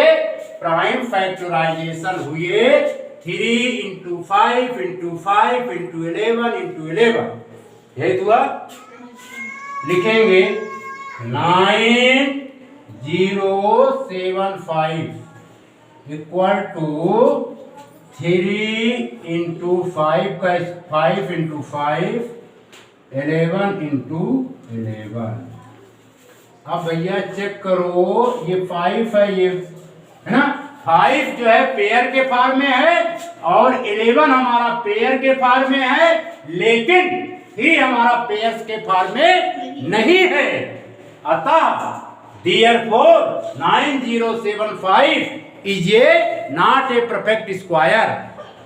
प्राइम फैक्टराइजेशन हुए 3 into 5 into 5 into 11 into 11। यही हुआ। लिखेंगे 9075 इक्वल टू 3 into 5 का 5 into 5 11 into 11। अब भैया चेक करो, ये 5 है, ये है ना? 5 जो है पेयर के फॉर्म में है और 11 हमारा पेयर के फॉर्म में है, लेकिन 3 हमारा पेयर्स के फॉर्म में नहीं है। अतः therefore 9075 is a not a perfect square।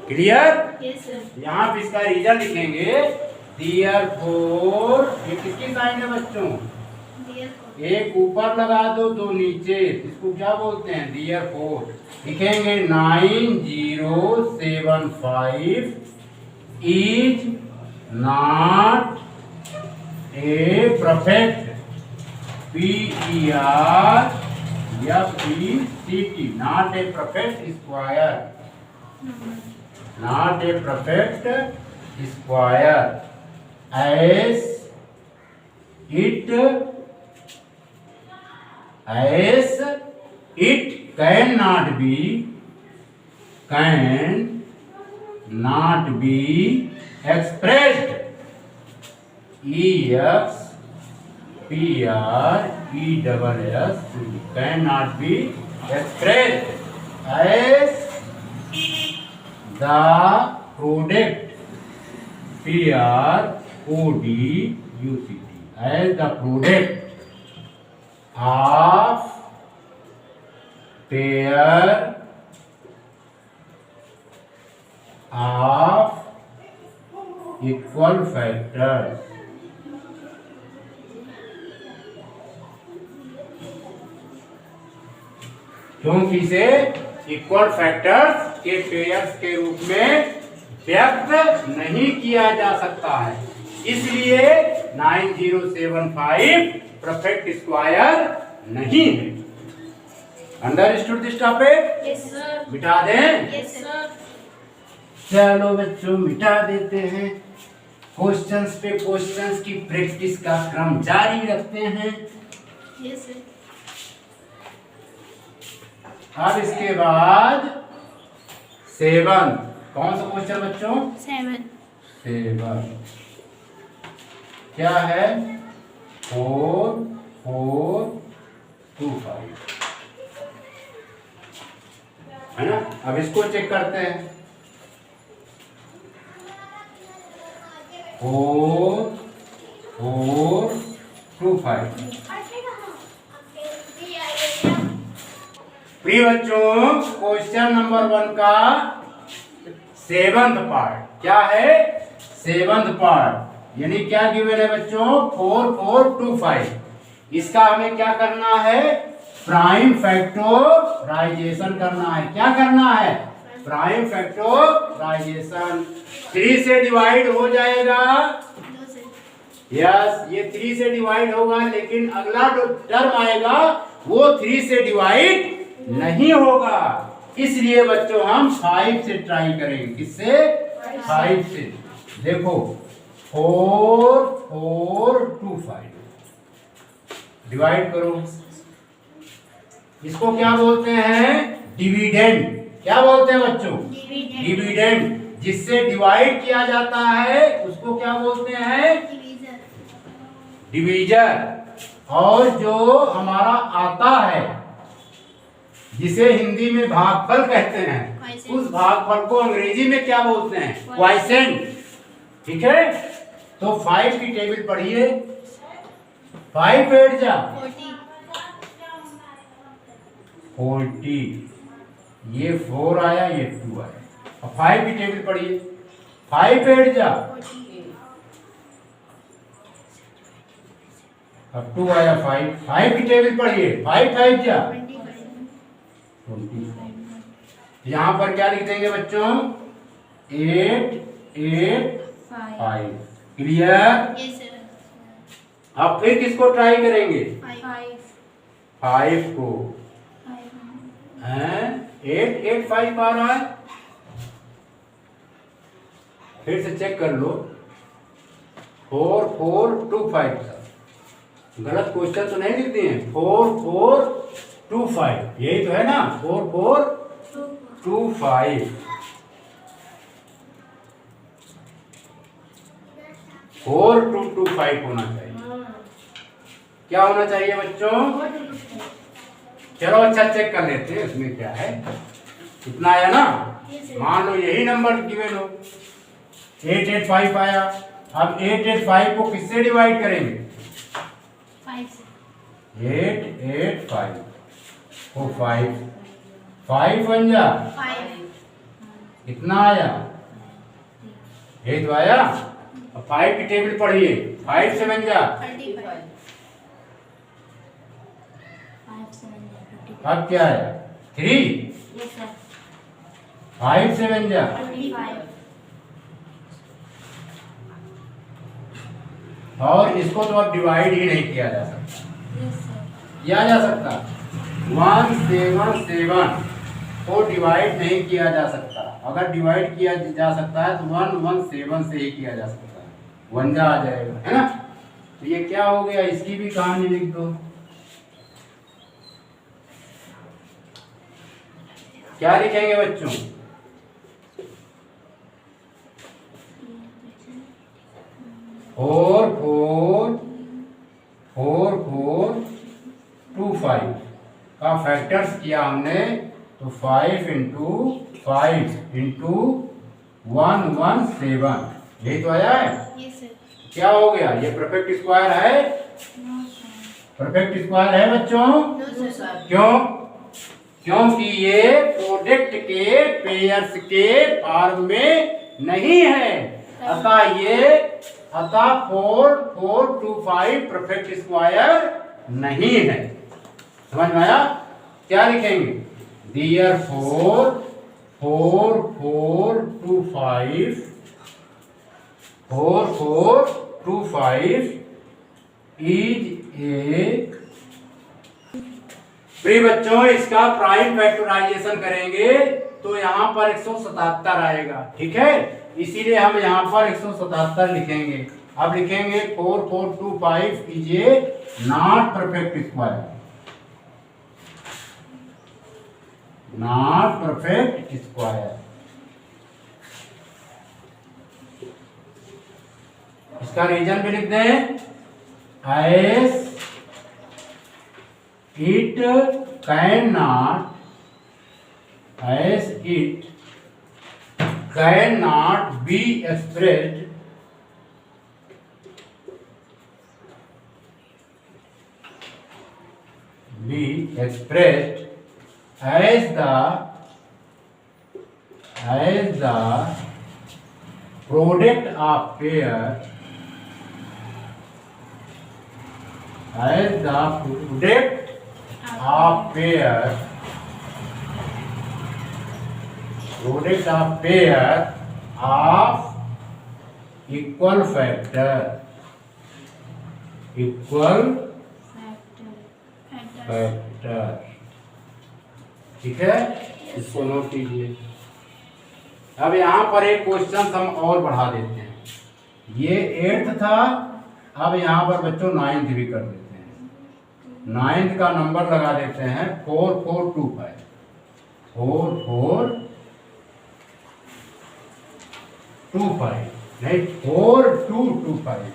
Clear? Yes sir यहाँ पे इसका रीजन लिखेंगे। therefore ये किसकी साइन है बच्चों? एक ऊपर लगा दो, दो नीचे, इसको क्या बोलते हैं? therefore लिखेंगे 9075 is not a perfect PERFECT not a perfect square, not a perfect square as it cannot be expressed EXPRESS cannot be expressed as the product PRODUCT as the product of pair of equal factors। क्योंकि इसे equal factors के pairs के रूप में व्यक्त नहीं किया जा सकता है, इसलिए 9075 परफेक्ट स्क्वायर नहीं है। Understood this topic? Yes, sir. मिटा दें? Yes, sir. चलो बच्चों मिटा देते हैं। क्वेश्चंस पे क्वेश्चंस की प्रैक्टिस का क्रम जारी रखते हैं। Yes, sir. अब इसके बाद 7, कौन सा क्वेश्चन बच्चों? 7. 7 क्या है? 4 4 2 5 है ना। अब इसको चेक करते हैं। 4 4 2 5। प्रिय बच्चों, क्वेश्चन नंबर 1 का 7th पार्ट क्या है? 7th पार्ट यानी क्या गिवन है बच्चों? 4 4 2 5। इसका हमें क्या करना है? प्राइम फैक्टराइजेशन करना है। क्या करना है? Prime factorisation. 3 से डिवाइड हो जाएगा। No, sir. यस, ये 3 से डिवाइड होगा, लेकिन अगला जो टर्म आएगा वो 3 से डिवाइड नहीं होगा, इसलिए बच्चों हम 5 से ट्राई करेंगे। किससे? 5 से। देखो 4 4 2 5 डिवाइड करो। इसको क्या बोलते हैं? डिविडेंड। क्या बोलते हैं बच्चों? Dividend. डिविडेंड। जिससे डिवाइड किया जाता है उसको क्या बोलते हैं? Divisor. डिवीजर। और जो हमारा आता है जिसे हिंदी में भागफल कहते हैं, Quotient. उस भागफल को अंग्रेजी में क्या बोलते हैं? क्वोशिएंट। ठीक है, तो 5 की टेबल पढ़िए। 5 8 जा 40. 40, ये 4 आया, ये 2 आया। अब 5 की टेबल पढ़िए। 5 8 जा 40. अब 2 आया 5। 5 की टेबल पढ़िए। 5 5 जा 25. 20। यहाँ पर क्या लिख देंगे बच्चों? 8 8 5। क्लियर? Yes, sir. अब फिर किसको ट्राई करेंगे? 5. 5 को। 5. हैं? 8 8 5 आ रहा है। फिर से चेक कर लो। 4 4 2 5 था। गलत क्वेश्चन तो नहीं लिख दिए। 4 4 2 5 यही तो है ना। 4 4 2 5 4 2 2 5 होना चाहिए। क्या होना चाहिए बच्चों? चलो अच्छा चेक कर लेते हैं इसमें क्या है। इतना आया ना। Yes, sir. मान लो यही नंबर गिवन हो। 8 8 5 आया। अब 8 8 5 को किससे डिवाइड करेंगे? 5. 8 8 5 को 5 5 बन जा। 5. कितना आया? 8 तो आया। अब 5 की टेबल पढ़िए। 5 से बन जा। 35. अब क्या है? 3। Yes, sir. 5 से बन जा। 25. और इसको तो अब डिवाइड ही नहीं किया जा सकता। Yes, sir. किया जा सकता? 1 7 7 को डिवाइड नहीं किया जा सकता। अगर डिवाइड किया जा सकता है तो 1 1 7 से ही किया जा सकता है। 1 जा आ जाएगा, है ना। तो ये क्या हो गया? इसकी भी कहानी लिख दो। क्या लिखेंगे बच्चों? फोर फोर 2 5 का फैक्टर्स किया हमने, तो 5 इंटू 5 इंटू 1 1 7 यही तो आया है। Yes, sir. क्या हो गया? ये परफेक्ट स्क्वायर है। No, sir. परफेक्ट स्क्वायर है बच्चों। No, sir. क्यों? क्योंकि ये प्रोडक्ट के पेयर्स के फॉर्म में नहीं है। अतः 4 4 2 5 परफेक्ट स्क्वायर नहीं है। समझ में आया? क्या लिखेंगे? Therefore 4425 is a. प्रिय बच्चों, इसका प्राइम फैक्टराइजेशन करेंगे तो यहाँ पर 177 आएगा, ठीक है। इसीलिए हम यहाँ पर 177 लिखेंगे। अब लिखेंगे 4425 is a not perfect square, not perfect square. इसका रीजन भी लिख दें, S it can not, as it cannot be expressed as the product of pair, as the product of pair, product of pair of equal factor, factor. ठीक है, इसको note कीजिए। अब यहाँ पर एक क्वेश्चन हम और बढ़ा देते हैं। ये 8th था, अब यहाँ पर बच्चों 9th भी कर देते हैं। 9th का नंबर लगा देते हैं 4425, 4425 नहीं 4225,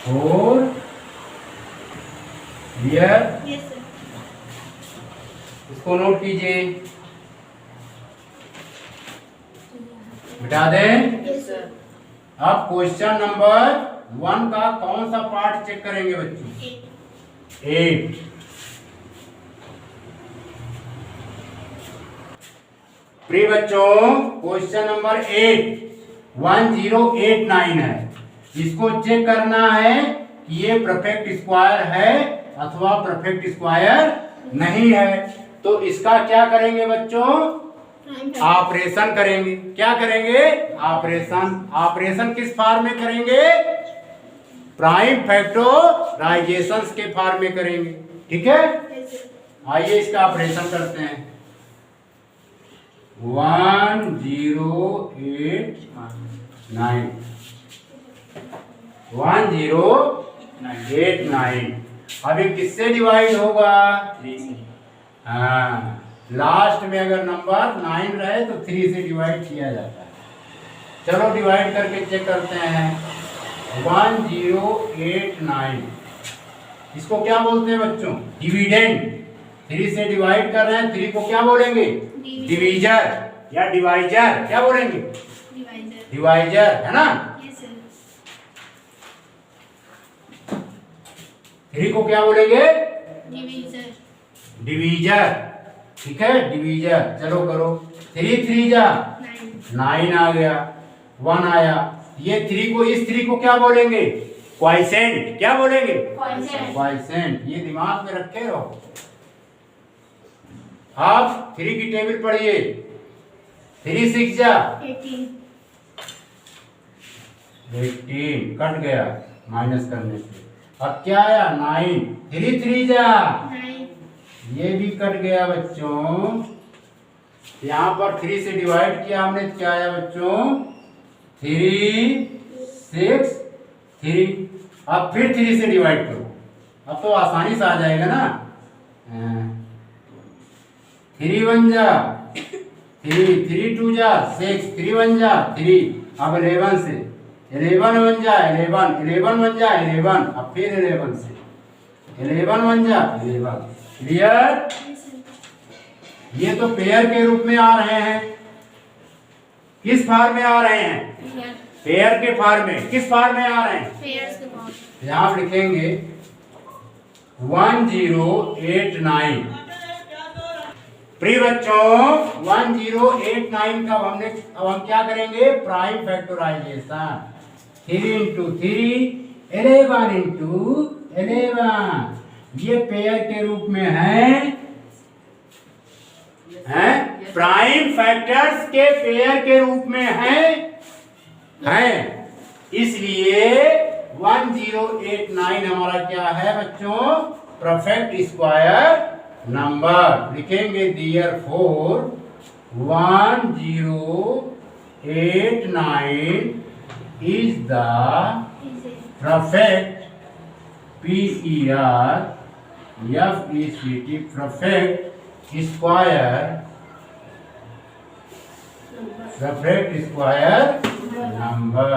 4 क्लियर। इसको नोट कीजिए, मिटा दें। अब क्वेश्चन नंबर 1 का कौन सा पार्ट चेक करेंगे बच्चों? 8। प्रिय बच्चों, क्वेश्चन नंबर 8 1089 है। इसको चेक करना है कि ये परफेक्ट स्क्वायर है अथवा परफेक्ट स्क्वायर नहीं है। तो इसका क्या करेंगे बच्चों? ऑपरेशन करेंगे। क्या करेंगे? ऑपरेशन किस फॉर्म में करेंगे? प्राइम फैक्टराइजेशन के फॉर्म में करेंगे, ठीक है। आइए इसका ऑपरेशन करते हैं। 1089 अभी किससे डिवाइड होगा? 3 से। हाँ, लास्ट में अगर नंबर 9 रहे तो 3 से डिवाइड किया जाता है। चलो डिवाइड करके चेक करते हैं। 1089 इसको क्या बोलते हैं बच्चों? डिविडेंड। 3 से डिवाइड कर रहे हैं, 3 को क्या बोलेंगे? डिवीजर या डिवाइजर। क्या बोलेंगे? डिवाइजर, है ना। 3 को क्या बोलेंगे? डिवीजर, ठीक है, डिवीजर। चलो करो। 3 3 जा 9 आ गया, 1 आया। ये 3 को, इस 3 को क्या बोलेंगे? क्वाइसेंट। क्या बोलेंगे? क्वाइसेंट। ये दिमाग में रखे रहो। आप 3 की टेबल पढ़िए। 3 6 जा 18 कट गया माइनस करने से। अब क्या आया? 9। 3 3 जा 9, ये भी कट गया बच्चों। यहाँ पर 3 से डिवाइड किया हमने, क्या आया बच्चों? 3 6 3। अब फिर 3 से डिवाइड करो, अब तो आसानी से आ जाएगा ना। 3 1 जा 3, 3 2 जा 6, 3 1 जा 3। अब 11 से 11 1 जा 11, 11 1 जा 11। अब फिर 11 से 11 1 जा 11। क्लियर? ये तो पेयर के रूप में आ रहे हैं। किस फॉर्म में आ रहे हैं? पेयर के फॉर्म में। किस फॉर्म में आ रहे हैं? यहां आप लिखेंगे 1089। प्रिय बच्चों, 1089 का अब हम क्या करेंगे? Prime factorisation. 3 into 3 11 into 11। ये पेयर के रूप में है प्राइम फैक्टर्स के पेयर के रूप में हैं, इसलिए 1089 हमारा क्या है बच्चों, परफेक्ट स्क्वायर नंबर। लिखेंगे therefore 1089 is the perfect PERFECT perfect square number।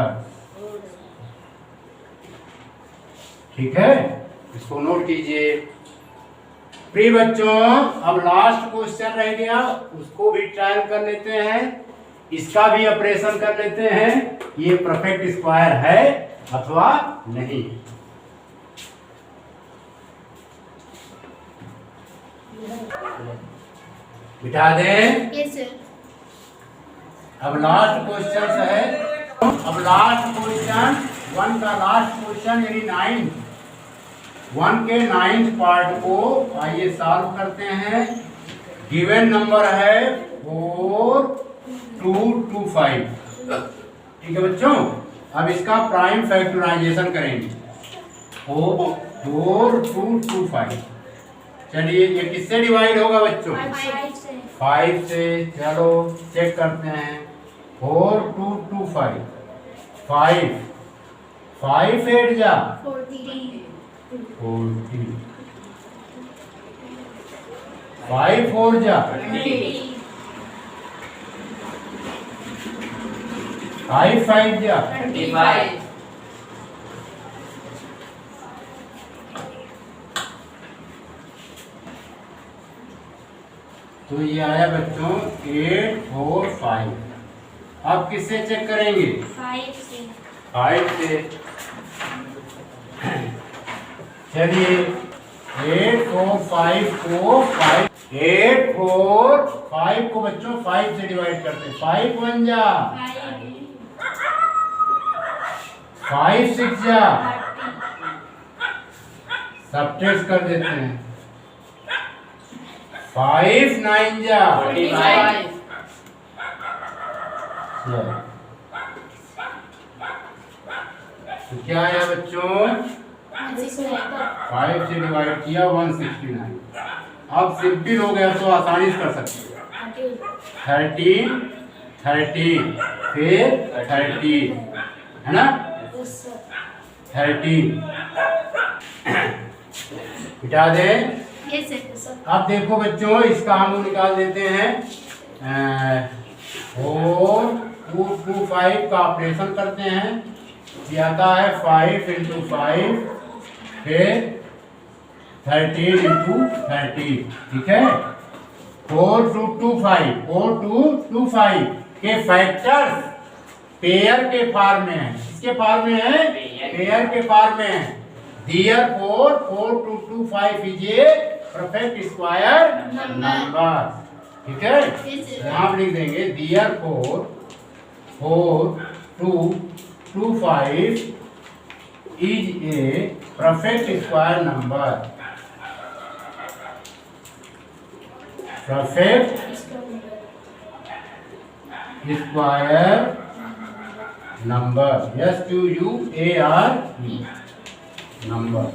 ठीक है, इसको नोट कीजिए। प्रिय बच्चों, अब लास्ट क्वेश्चन रह गया, उसको भी ट्रायल कर लेते हैं, इसका भी ऑपरेशन कर लेते हैं, ये परफेक्ट स्क्वायर है अथवा नहीं। बिठा दें। Yes sir. अब लास्ट क्वेश्चन है, अब लास्ट क्वेश्चन 1 का लास्ट क्वेश्चन यानी 1 के 9th पार्ट को आइए सॉल्व करते हैं। गिवन नंबर है 4225। ठीक है बच्चों, अब इसका प्राइम फैक्टराइजेशन करेंगे। 4225, चलिए ये किससे डिवाइड होगा बच्चों? 5 से। चलो चेक करते हैं। 4225 5 8 जा 40 5 4 जा 5 5 जा 25 तो ये आया बच्चों 8 4 5। अब किससे चेक करेंगे? 5 से। 5 से। चलिए 8 4 5 को 5 8 4 5 को बच्चों 5 से डिवाइड करते हैं। 5 1 जा 5 6 जा, सब्ट्रैक्ट कर देते हैं। 5 9 जा 45 तो क्या आया बच्चों? 5 से डिवाइड किया 169। अब सिंपल हो गया तो आसानी से कर सकते हैं। 13 13 फिर 13 है ना, 13 बिठा दे। Yes sir. अब देखो बच्चों, इसका हम निकाल देते हैं। 4 2 2 5 का ऑपरेशन करते हैं। ये आता है 5 × 5 फिर 13 × 13। ठीक है, 4 2 2 5 4 2 2 5 के फैक्टर्स पेयर के फॉर्म में है। किसके फॉर्म में है? पेयर के फॉर्म में है। Therefore 4 2 2 5 is a perfect square number. ठीक है, यहाँ लिख देंगे therefore 4 2 2 5 is a perfect square number. Perfect square number, SQUARE number.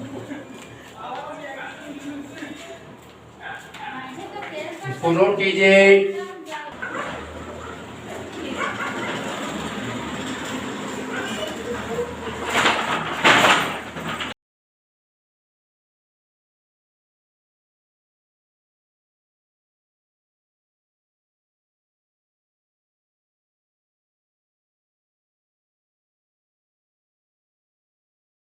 इसको नोट कीजिए।